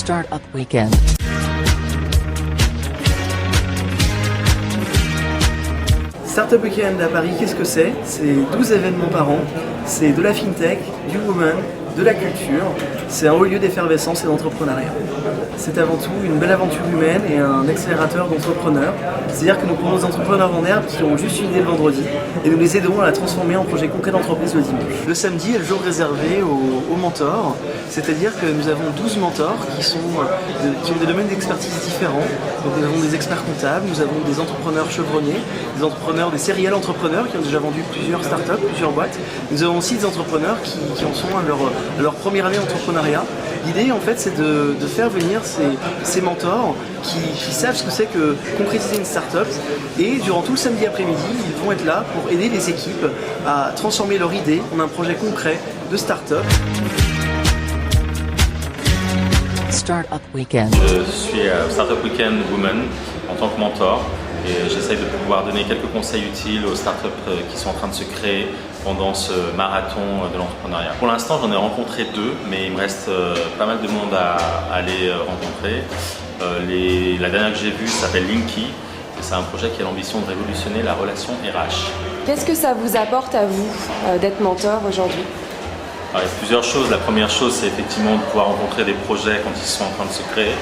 Startup Weekend. Startup Weekend à Paris, qu'est-ce que c'est? C'est 12 événements par an, c'est de la fintech, du woman, de la culture, c'est un haut lieu d'effervescence et d'entrepreneuriat. C'est avant tout une belle aventure humaine et un accélérateur d'entrepreneurs. C'est-à-dire que nous prenons des entrepreneurs en herbe qui ont juste une idée le vendredi et nous les aidons à la transformer en projet concret d'entreprise le dimanche. Le samedi est le jour réservé aux mentors, c'est-à-dire que nous avons 12 mentors qui ont des domaines d'expertise différents. Donc nous avons des experts comptables, nous avons des entrepreneurs chevronnés, des entrepreneurs, des serial entrepreneurs qui ont déjà vendu plusieurs startups, plusieurs boîtes. Nous avons aussi des entrepreneurs qui en sont à leur première année d'entrepreneuriat. L'idée en fait c'est de faire venir ces mentors qui savent ce que c'est que concrétiser une startup et durant tout le samedi après-midi ils vont être là pour aider les équipes à transformer leur idée en un projet concret de startup. Startup Weekend. Je suis à Startup Weekend Women en tant que mentor et j'essaye de pouvoir donner quelques conseils utiles aux startups qui sont en train de se créer pendant ce marathon de l'entrepreneuriat. Pour l'instant, j'en ai rencontré 2, mais il me reste pas mal de monde à aller rencontrer. La dernière que j'ai vue s'appelle Linky et c'est un projet qui a l'ambition de révolutionner la relation RH. Qu'est-ce que ça vous apporte à vous d'être mentor aujourd'hui? Alors, il y a plusieurs choses. La première chose, c'est effectivement de pouvoir rencontrer des projets quand ils sont en train de se créer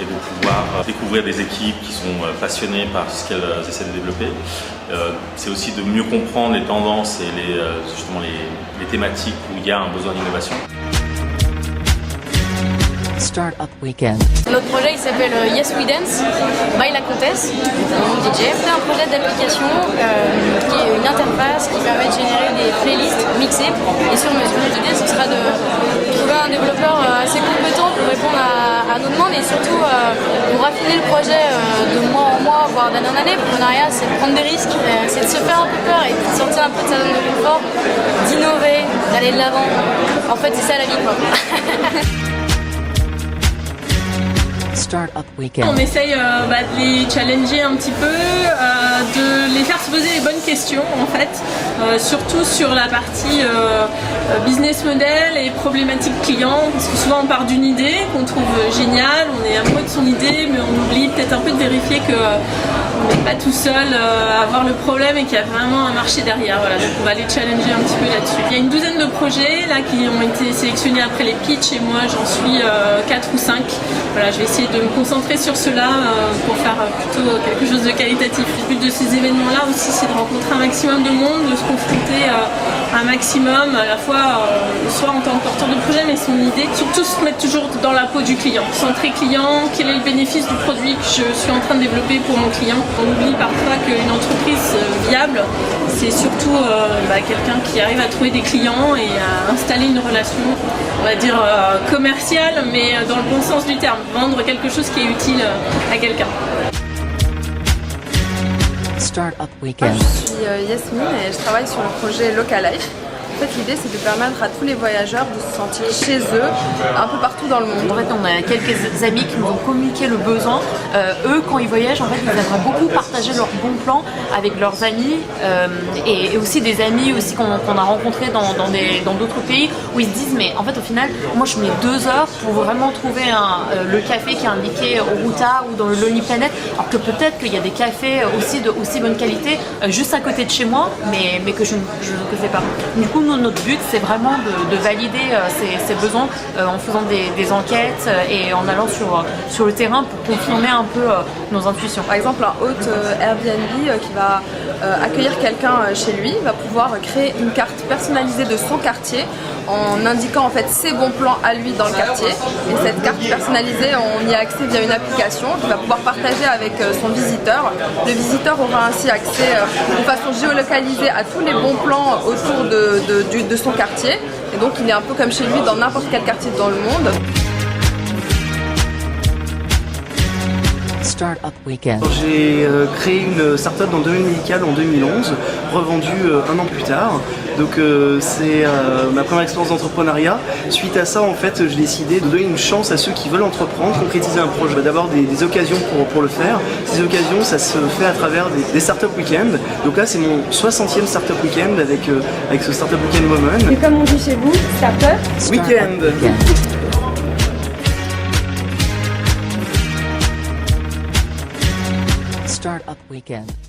et de pouvoir découvrir des équipes qui sont passionnées par ce qu'elles essaient de développer. C'est aussi de mieux comprendre les tendances et justement les thématiques où il y a un besoin d'innovation. Startup Weekend. Notre projet il s'appelle Yes We Dance by La Comtesse, mon DJ. C'est un projet d'application qui est une interface qui permet de générer des playlists mixées et sur mesure. L'idée ce sera de trouver un développeur assez compétent pour répondre à nos demandes et surtout pour raffiner le projet de mois en mois, voire d'année en année. L'entrepreneuriat c'est de prendre des risques, c'est de se faire un peu peur et de sortir un peu de sa zone de confort, d'innover, d'aller de l'avant. En fait c'est ça la vie quoi. Startup Weekend. On essaye de les challenger un petit peu, de les faire se poser les bonnes questions en fait, surtout sur la partie business model et problématiques clients, parce que souvent on part d'une idée qu'on trouve géniale, on est amoureux de son idée, mais on oublie peut-être un peu de vérifier qu'on n'est pas tout seul à avoir le problème et qu'il y a vraiment un marché derrière. Voilà, donc on va les challenger un petit peu là-dessus. Il y a une douzaine de projets là qui ont été sélectionnés après les pitchs et moi j'en suis 4 ou 5. Voilà, je vais essayer de me concentrer sur cela pour faire plutôt quelque chose de qualitatif. Le but de ces événements-là aussi, c'est de rencontrer un maximum de monde, de se confronter à un maximum, à la fois soit en tant que porteur de projet, mais son idée, surtout se mettre toujours dans la peau du client. Centré client, quel est le bénéfice du produit que je suis en train de développer pour mon client. On oublie parfois qu'une entreprise viable, c'est surtout quelqu'un qui arrive à trouver des clients et à installer une relation, on va dire commerciale, mais dans le bon sens du terme. Vendre quelque chose qui est utile à quelqu'un. Startup Weekend. Je suis Yasmine et je travaille sur le projet Localife. En fait, l'idée, c'est de permettre à tous les voyageurs de se sentir chez eux, un peu partout dans le monde. En fait, on a quelques amis qui nous ont communiqué le besoin. Eux, quand ils voyagent, en fait, ils aimeraient beaucoup partager leurs bons plans avec leurs amis et aussi des amis aussi qu'on a rencontrés dans d'autres pays où ils se disent, mais en fait, au final, moi, je mets 2 heures pour vraiment trouver le café qui est indiqué au Routard ou dans le Lonely Planet, alors que peut-être qu'il y a des cafés aussi de aussi bonne qualité juste à côté de chez moi, mais que je ne fais pas. Du coup, notre but, c'est vraiment de valider ces besoins en faisant des enquêtes et en allant sur le terrain pour confirmer un peu nos intuitions. Par exemple, un hôte Airbnb qui va accueillir quelqu'un chez lui va pouvoir créer une carte personnalisée de son quartier en indiquant en fait ses bons plans à lui dans le quartier. Et cette carte personnalisée, on y a accès via une application qu'il va pouvoir partager avec son visiteur. Le visiteur aura ainsi accès de façon géolocalisée à tous les bons plans autour de son quartier. Et donc il est un peu comme chez lui dans n'importe quel quartier dans le monde. Startup Weekend. J'ai créé une startup dans le domaine médical en 2011, revendue un an plus tard. Donc c'est ma première expérience d'entrepreneuriat. Suite à ça, en fait, j'ai décidé de donner une chance à ceux qui veulent entreprendre, concrétiser un projet, d'avoir des occasions pour le faire. Ces occasions, ça se fait à travers des Startup Weekend. Donc là, c'est mon 60e Startup Weekend avec ce Startup Weekend Woman. Et comme on dit chez vous, Startup Weekend. Startup Weekend.